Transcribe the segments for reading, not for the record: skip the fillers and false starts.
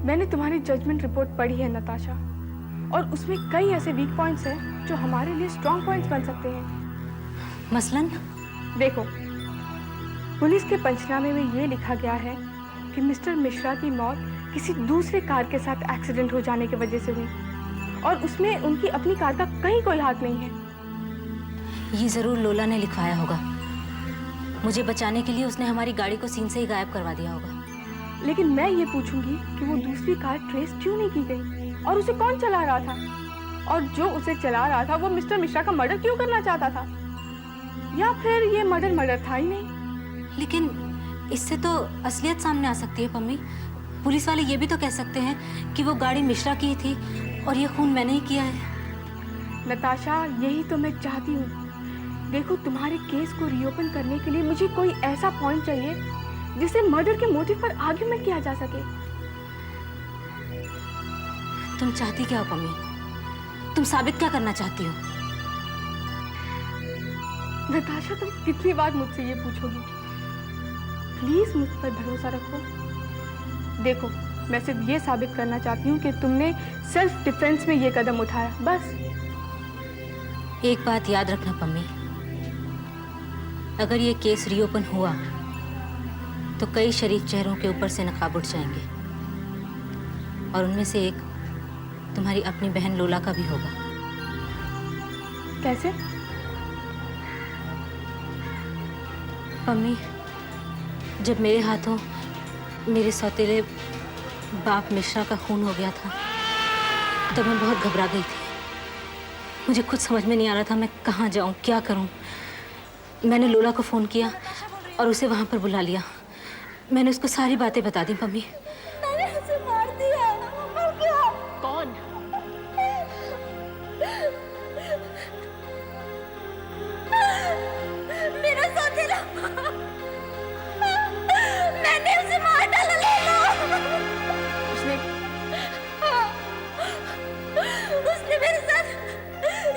मैंने तुम्हारी judgement report पढ़ी है नताशा, और उसमें कई ऐसे वीक पॉइंट्स हैं जो हमारे लिए स्ट्रॉन्ग पॉइंट्स बन सकते हैं। मसलन? देखो, पुलिस के पंचनामे में ये लिखा गया है कि मिस्टर मिश्रा की मौत किसी दूसरे कार के साथ एक्सीडेंट हो जाने की वजह से हुई, और उसमें उनकी अपनी कार का कहीं कोई हाथ नहीं है। ये जरूर लोला ने लिखवाया होगा। मुझे बचाने के लिए उसने हमारी गाड़ी को सीन से ही गायब करवा दिया होगा। लेकिन मैं ये पूछूंगी कि वो दूसरी कार ट्रेस क्यों नहीं की गई, और उसे कौन चला रहा था, और जो उसे चला रहा था वो मिस्टर मिश्रा का मर्डर क्यों करना चाहता था, या फिर ये मर्डर था ही नहीं। लेकिन इससे तो असलियत सामने आ सकती है पम्मी। पुलिस वाले ये भी तो कह सकते हैं कि वो गाड़ी मिश्रा की ही थी और ये खून मैंने ही किया है। नताशा, यही तो मैं चाहती हूँ। देखो, तुम्हारे केस को रीओपन करने के लिए मुझे कोई ऐसा पॉइंट चाहिए जिसे मर्डर के मोटिव पर आर्ग्यूमेंट किया जा सके। तुम चाहती क्या हो पम्मी? तुम साबित क्या करना चाहती हो? नताशा, तुम कितनी बार मुझसे ये पूछोगी? प्लीज मुझ पर भरोसा रखो। देखो, मैं सिर्फ ये साबित करना चाहती हूँ कि तुमने सेल्फ डिफेंस में ये कदम उठाया, बस। एक बात याद रखना पम्मी, अगर ये केस रीओपन हुआ तो कई शरीफ चेहरों के ऊपर से नकाब उठ जाएंगे, और उनमें से एक तुम्हारी अपनी बहन लोला का भी होगा। कैसे? पम्मी, जब मेरे हाथों मेरे सौतेले बाप मिश्रा का खून हो गया था तब मैं बहुत घबरा गई थी। मुझे खुद समझ में नहीं आ रहा था मैं कहाँ जाऊँ, क्या करूँ। मैंने लोला को फ़ोन किया और उसे वहाँ पर बुला लिया। मैंने उसको सारी बातें बता दी। पम्मी, मैंने उसे मार दिया। और क्या? कौन? मेरा सौतेला। मैंने उसे मार डाला। लोला। उसने उसने मेरे साथ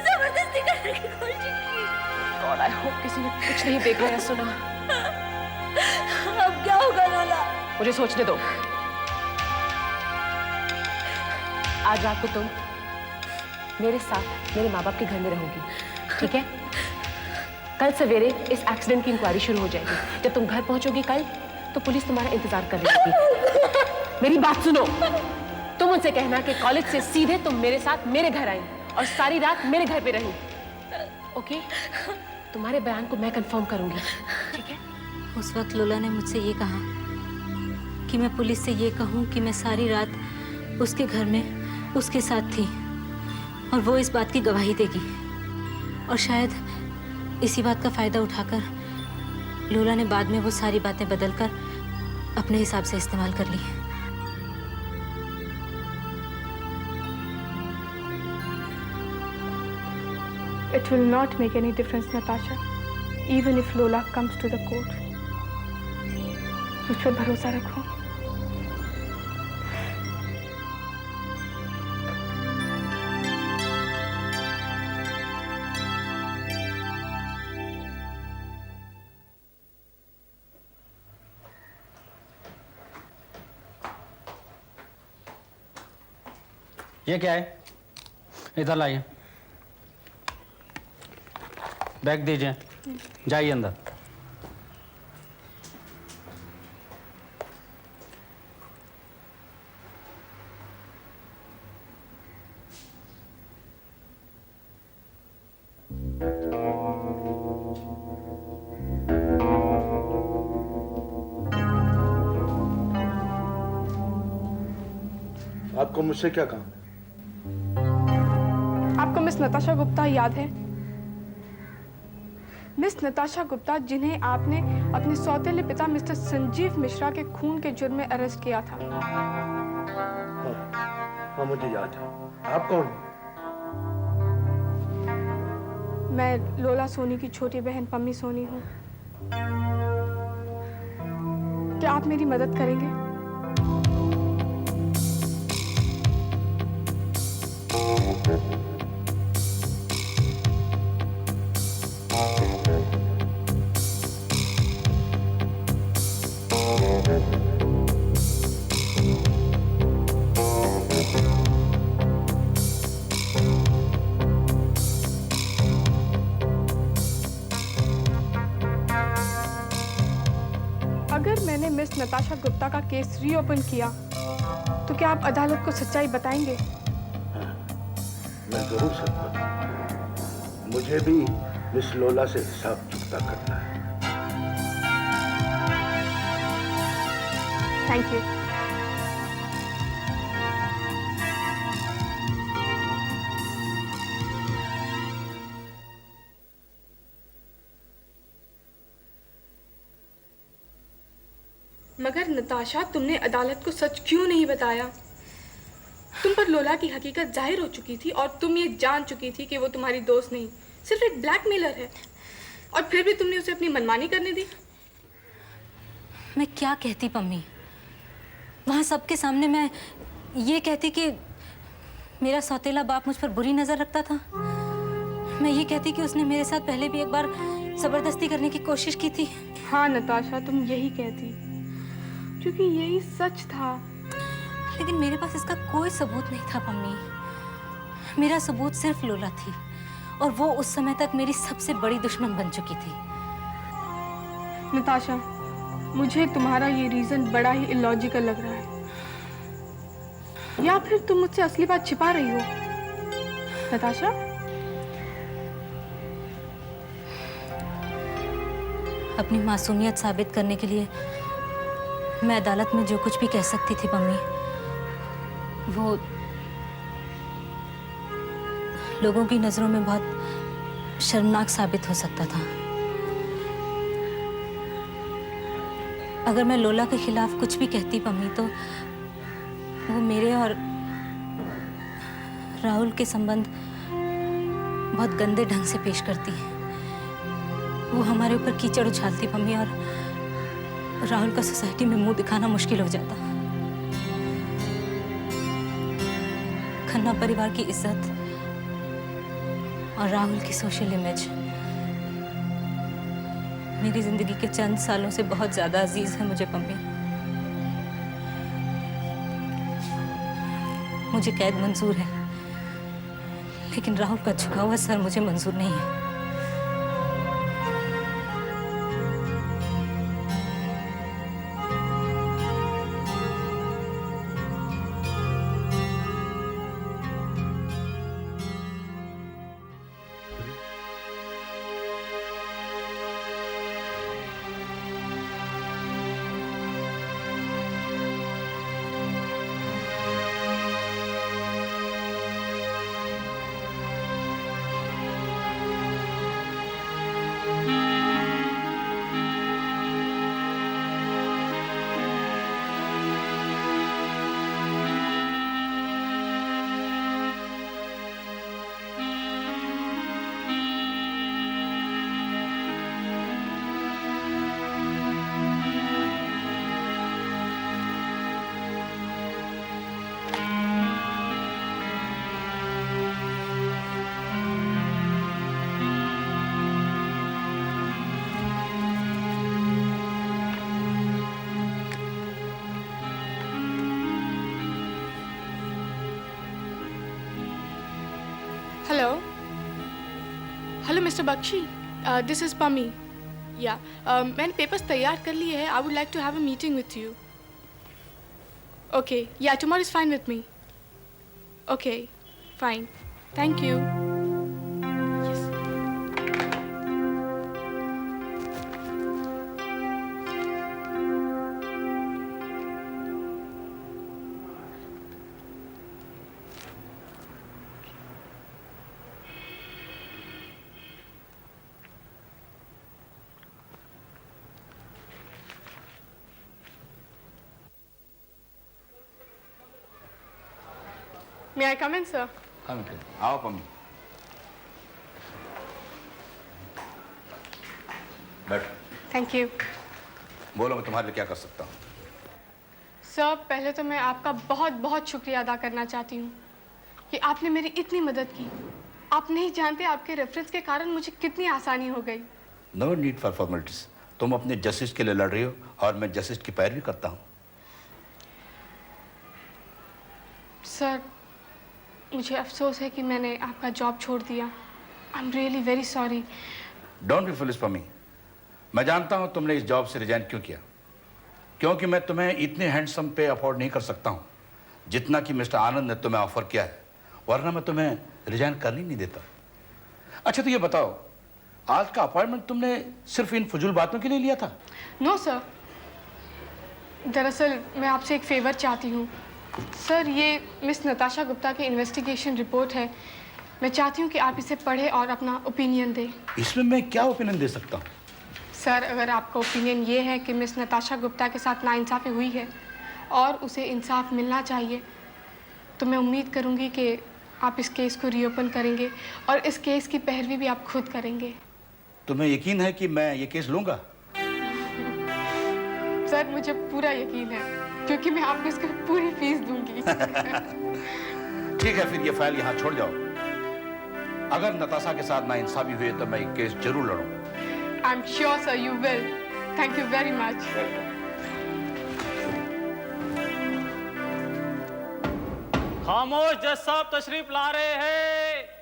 जबरदस्ती करने की कोशिश की। गॉड, आई होप किसी ने कुछ नहीं देखा या सुना। अब क्या होगा लोला? मुझे सोचने दो। आज रात को तुम मेरे साथ मेरे माँ बाप के घर में रहोगी, ठीक है? कल सवेरे इस एक्सीडेंट की इंक्वायरी शुरू हो जाएगी। जब तुम घर पहुंचोगी कल, तो पुलिस तुम्हारा इंतजार कर रही होगी। मेरी बात सुनो। तुम उनसे कहना कि कॉलेज से सीधे तुम मेरे साथ मेरे घर आई और सारी रात मेरे घर पे रही, ओके? तुम्हारे बयान को मैं कंफर्म करूंगी, ठीक है? उस वक्त लोला ने मुझसे ये कहा कि मैं पुलिस से ये कहूँ कि मैं सारी रात उसके घर में उसके साथ थी, और वो इस बात की गवाही देगी। और शायद इसी बात का फ़ायदा उठाकर लोला ने बाद में वो सारी बातें बदलकर अपने हिसाब से इस्तेमाल कर ली। It will not make any difference, Natasha, even if Lola comes to the court. मुझ पर भरोसा रखो। ये क्या है? इधर लाइए। बैग दीजिए, जाइए अंदर। आपको मुझसे क्या काम है? आपको मिस नताशा गुप्ता याद है? मिस नताशा गुप्ता, जिन्हें आपने अपने सौतेले पिता मिस्टर संजीव मिश्रा के खून के जुर्म में अरेस्ट किया था। हाँ, मुझे याद है। आप कौन हैं? मैं लोला सोनी की छोटी बहन पम्मी सोनी हूँ। क्या आप मेरी मदद करेंगे? नताशा गुप्ता का केस रीओपन किया तो क्या आप अदालत को सच्चाई बताएंगे? मैं जरूर सच बताऊंगा। मुझे भी मिस लोला से हिसाब चुकता करना है। Thank you. मगर नताशा, तुमने अदालत को सच क्यों नहीं बताया? तुम पर लोला की हकीकत जाहिर हो चुकी थी और तुम ये जान चुकी थी कि वो तुम्हारी दोस्त नहीं, सिर्फ एक ब्लैकमेलर है, और फिर भी तुमने उसे अपनी मनमानी करने दी। मैं क्या कहती पम्मी? वहाँ सबके सामने मैं ये कहती कि मेरा सौतेला बाप मुझ पर बुरी नज़र रखता था। मैं ये कहती कि उसने मेरे साथ पहले भी एक बार ज़बरदस्ती करने की कोशिश की थी। हाँ नताशा, तुम यही कहती, क्योंकि यही सच था। लेकिन मेरे पास इसका कोई सबूत नहीं था पम्मी। मेरा सबूत सिर्फ लोला थी, और वो उस समय तक मेरी सबसे बड़ी दुश्मन बन चुकी थी। नताशा, मुझे तुम्हारा ये रीजन बड़ा ही इलॉजिकल लग रहा है, या फिर तुम मुझसे असली बात छिपा रही हो? नताशा, अपनी मासूमियत साबित करने के लिए मैं अदालत में जो कुछ भी कह सकती थी पम्मी, वो लोगों की नजरों में बहुत शर्मनाक साबित हो सकता था। अगर मैं लोला के खिलाफ कुछ भी कहती पम्मी, तो वो मेरे और राहुल के संबंध बहुत गंदे ढंग से पेश करती है। वो हमारे ऊपर कीचड़ उछालती पम्मी, और राहुल का सोसाइटी में मुंह दिखाना मुश्किल हो जाता। खन्ना परिवार की इज्जत और राहुल की सोशल इमेज मेरी जिंदगी के चंद सालों से बहुत ज्यादा अजीज है मुझे पम्मी। मुझे कैद मंजूर है, लेकिन राहुल का झुका हुआ सर मुझे मंजूर नहीं है। Hello mister Bakshi, this is Pammi. Yeah मैंने पेपर्स तैयार कर लिए हैं। I would like to have a meeting with you. Okay, yeah tomorrow is fine with me. Okay, fine, thank you. May I come in, sir? Come in. आओ पम्मी। बैठ। Thank you. बोलो, मैं तुम्हारे लिए क्या कर सकता हूँ? सर, पहले तो मैं आपका बहुत बहुत शुक्रिया अदा करना चाहती हूँ कि आपने मेरी इतनी मदद की। आप नहीं जानते आपके रेफरेंस के कारण मुझे कितनी आसानी हो गई। No need for formalities. तुम अपने जस्टिस के लिए लड़ रही हो और मैं जस्टिस की पैरवी करता हूँ। सर, मुझे अफसोस है कि मैंने आपका जॉब छोड़ दिया। I am really very sorry. Don't be foolish Pammi. मैं जानता हूँ तुमने इस जॉब से रिजाइन क्यों किया। क्योंकि मैं तुम्हें इतने हैंडसम पे अफोर्ड नहीं कर सकता हूँ जितना कि मिस्टर आनंद ने तुम्हें ऑफर किया है, वरना मैं तुम्हें रिजाइन करने नहीं देता। अच्छा तो ये बताओ, आज का अपॉइंटमेंट तुमने सिर्फ इन फजूल बातों के लिए लिया था? नो सर, दरअसल मैं आपसे एक फेवर चाहती हूँ। सर, ये मिस नताशा गुप्ता की इन्वेस्टिगेशन रिपोर्ट है। मैं चाहती हूँ कि आप इसे पढ़ें और अपना ओपिनियन दें। इसमें मैं क्या ओपिनियन दे सकता हूँ? सर, अगर आपका ओपिनियन ये है कि मिस नताशा गुप्ता के साथ नाइंसाफ़ी हुई है और उसे इंसाफ मिलना चाहिए, तो मैं उम्मीद करूँगी कि आप इस केस को रीओपन करेंगे और इस केस की पैरवी भी आप खुद करेंगे। तुम्हें यकीन है कि मैं ये केस लूँगा? सर, मुझे पूरा यकीन है, क्योंकि मैं आपको इसकी पूरी फीस दूंगी। ठीक है, फिर ये फाइल यहाँ छोड़ जाओ। अगर नताशा के साथ नाइंसाफी हुई तो मैं ये केस जरूर लड़ूंगा। I am sure sir you will. Thank you very much. खामोश, जज साहब तशरीफ ला रहे हैं।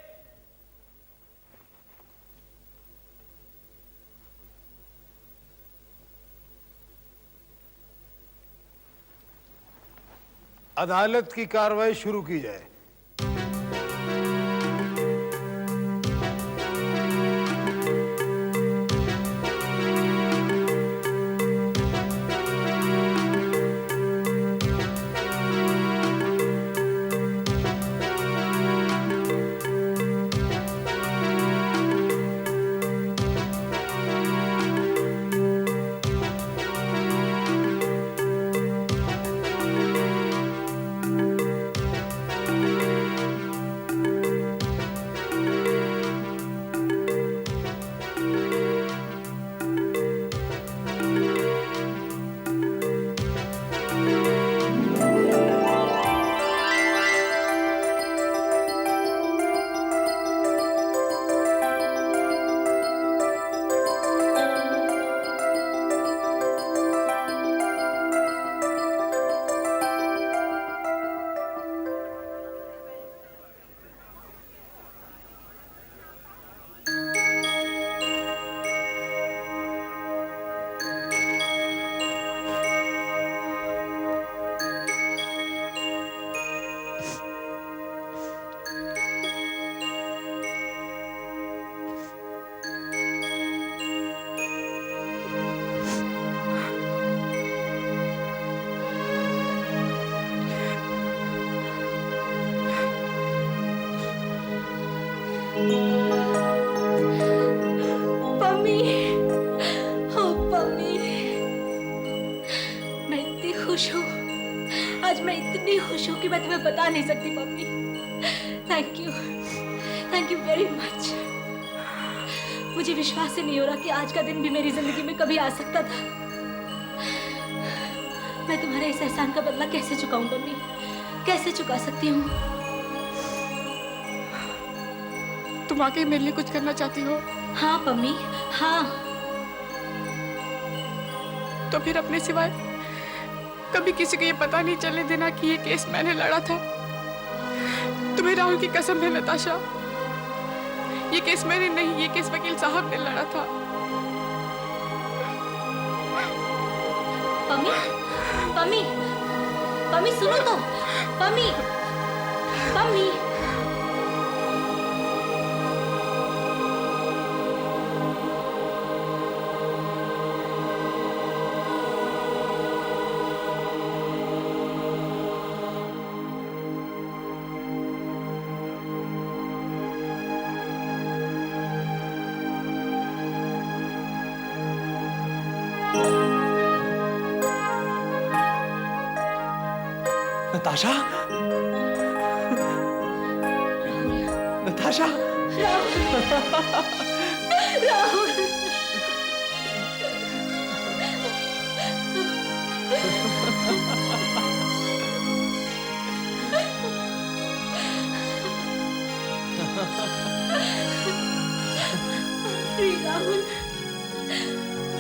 अदालत की कार्रवाई शुरू की जाए। पम्मी, ओ पम्मी, मैं इतनी खुश हूँ। आज मैं इतनी खुश हूँ कि मैं तुम्हें बता नहीं सकती Pammi. Thank you very much. मुझे विश्वास ही नहीं हो रहा कि आज का दिन भी मेरी जिंदगी में कभी आ सकता था। मैं तुम्हारे इस एहसान का बदला कैसे चुकाऊं पम्मी? कैसे चुका सकती हूँ? तुम वाकई मेरे लिए कुछ करना चाहती हो? हाँ पम्मी, हाँ। तो फिर अपने सिवाय कभी किसी को ये पता नहीं चलने देना कि ये केस मैंने लड़ा था। तुम्हें राहुल की कसम है नताशा, ये केस मैंने नहीं, ये केस वकील साहब ने लड़ा था। पम्मी, पम्मी, पम्मी सुनो तो, पम्मी, पम्मी। नताशा, नताशा, राहुल, राहुल,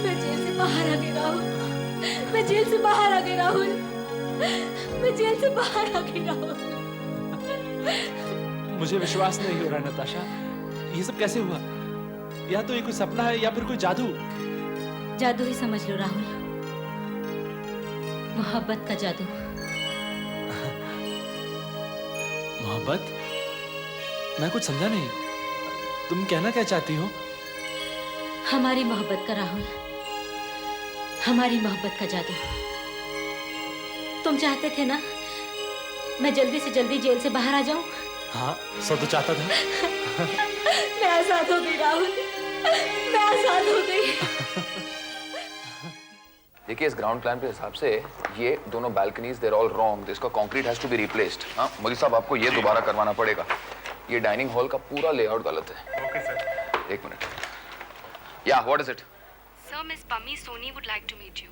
मैं जेल से बाहर आ गई राहुल, मैं जेल से बाहर आ गई राहुल, मैं जेल से बाहर आ गई राहुल। मुझे विश्वास नहीं हो रहा नताशा, ये सब कैसे हुआ? या तो ये कोई सपना है या फिर कोई जादू। जादू ही समझ लो राहुल। मोहब्बत का जादू। मोहब्बत? मैं कुछ समझा नहीं। तुम कहना क्या चाहती हो? हमारी मोहब्बत का राहुल, हमारी मोहब्बत का जादू। तुम चाहते थे ना मैं जल्दी से जल्दी जेल से बाहर आ जाऊं? हाँ, सब तो चाहता था। मैं आजाद हो गई राहुल, मैं आजाद हो गई। देखिए, इस ग्राउंड प्लान के हिसाब से ये दोनों बालकनीज देयर ऑल रॉन्ग। इसका concrete has to be replaced. हाँ मोदी साहब, आपको ये दोबारा करवाना पड़ेगा। ये डाइनिंग हॉल का पूरा लेआउट गलत है। Okay sir. एक minute. Yeah what is it? Sir, miss Pammi Soni would like to meet you.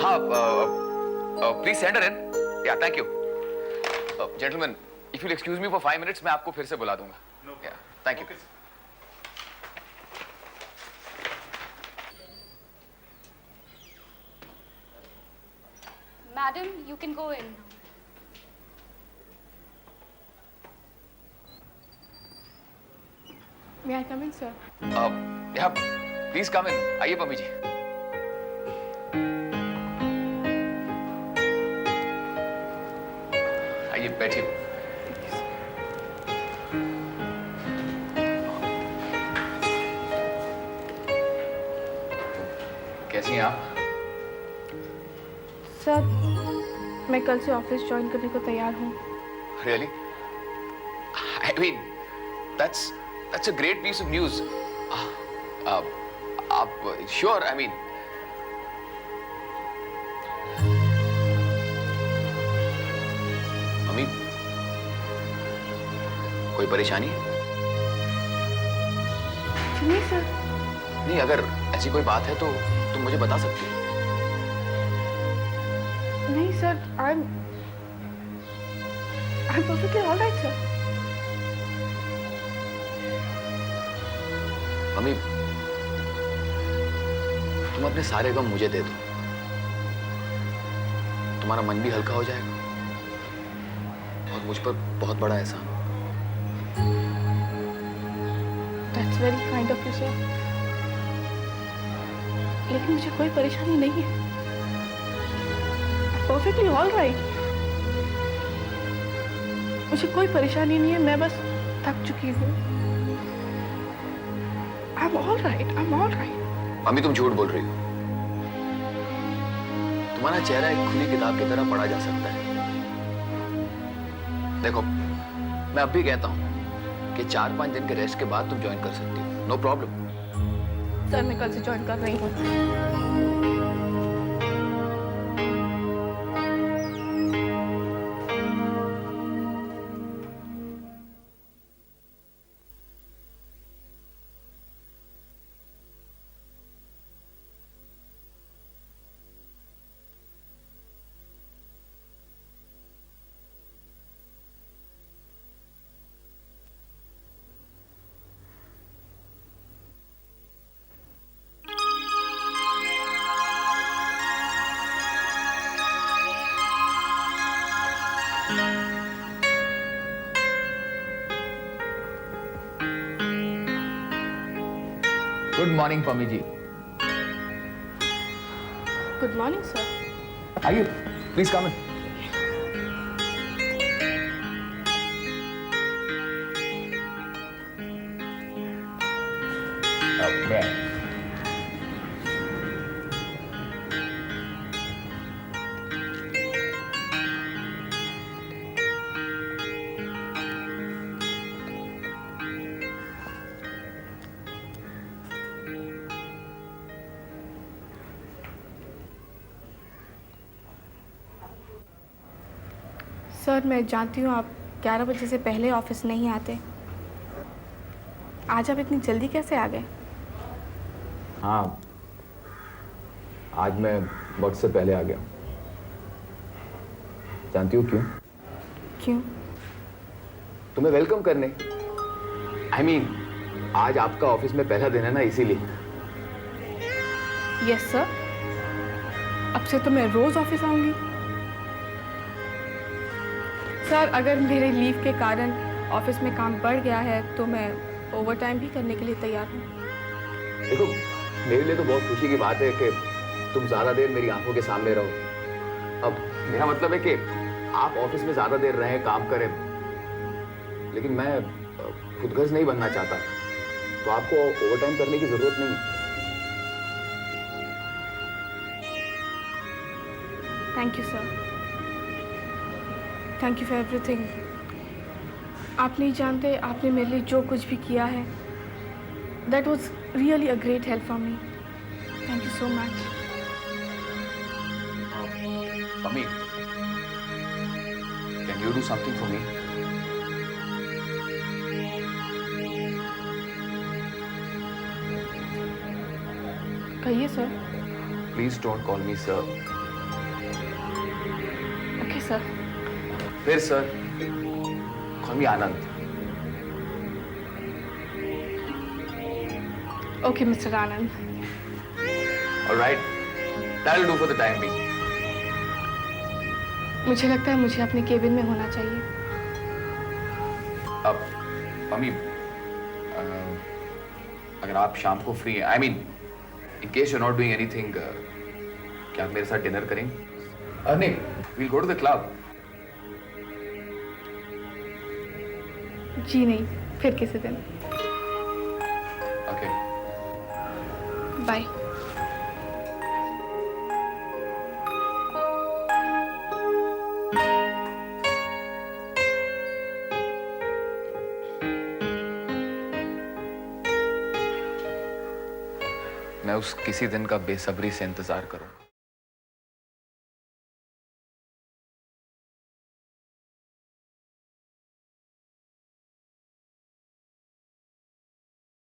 हाँ, please send her in. Yeah thank you. Gentleman, if you excuse me for 5 minutes, मैं आपको फिर से बुला दूंगा। Yeah thank you. Madam, you can go in. May I come in, sir? या please come इन। आइए पम्मी जी। आइए बैठिए। कैसी हैं आप? सर, मैं कल से ऑफिस ज्वाइन करने को तैयार हूँ। Really? I mean, that's a great piece of news. आप sure? I mean, मम्मी, कोई परेशानी है? नहीं सर। नहीं, अगर ऐसी कोई बात है तो तुम मुझे बता सकती हो। नहीं sir, I'm perfectly all right, sir. Mummy, तुम अपने सारे गम मुझे दे दो, तुम्हारा मन भी हल्का हो जाएगा और मुझ पर बहुत बड़ा एहसान। That's very kind of you, sir. लेकिन मुझे कोई परेशानी नहीं है। Perfectly all right. मुझे कोई परेशानी नहीं है, मैं बस थक चुकी हूँ। I'm all right. I'm all right. Mummy, तुम झूठ बोल रही हो। तुम्हारा चेहरा एक खुली किताब की तरह पढ़ा जा सकता है। देखो, मैं अब भी कहता हूँ कि 4-5 दिन के रेस्ट के बाद तुम ज्वाइन कर सकती हो। No problem. सर, मैं कल से ज्वाइन कर रही हूँ। Good morning Pammi ji. Good morning sir. आइए, प्लीज कम इन। सर, मैं जानती हूँ आप 11 बजे से पहले ऑफिस नहीं आते। आज आप इतनी जल्दी कैसे आ गए? हाँ, आज मैं वक्त से पहले आ गया। जानती हो क्यों? क्यों? तुम्हें वेलकम करने। I mean, आज आपका ऑफिस में पहला दिन है ना, इसीलिए। यस सर, अब से तो मैं रोज ऑफिस आऊंगी। सर, अगर मेरे लीव के कारण ऑफिस में काम बढ़ गया है तो मैं ओवरटाइम भी करने के लिए तैयार हूँ। देखो, मेरे लिए तो बहुत खुशी की बात है कि तुम ज्यादा देर मेरी आंखों के सामने रहो। अब मेरा मतलब है कि आप ऑफिस में ज्यादा देर रहें, काम करें, लेकिन मैं खुदगर्ज नहीं बनना चाहता, तो आपको ओवरटाइम करने की जरूरत नहीं है। Thank you sir, thank you for everything. आप नहीं जानते आपने मेरे लिए जो कुछ भी किया है, that was really a great help for me. Thank you so much. Mummy, can you do something for me? कहिए sir. Please don't call me sir. Okay sir. फिर sir, call me Anand. Okay mister Anand. Alright, that will do for the time being. मुझे लगता है मुझे अपने cabin में होना चाहिए। अब मम्मी, अगर आप शाम को फ्री हैं, I mean in case you not doing anything, क्या आप मेरे साथ डिनर करेंगे? नहीं, we'll go to the club. जी नहीं, फिर किसी दिन। Okay, bye. मैं उस किसी दिन का बेसब्री से इंतजार करूंगा।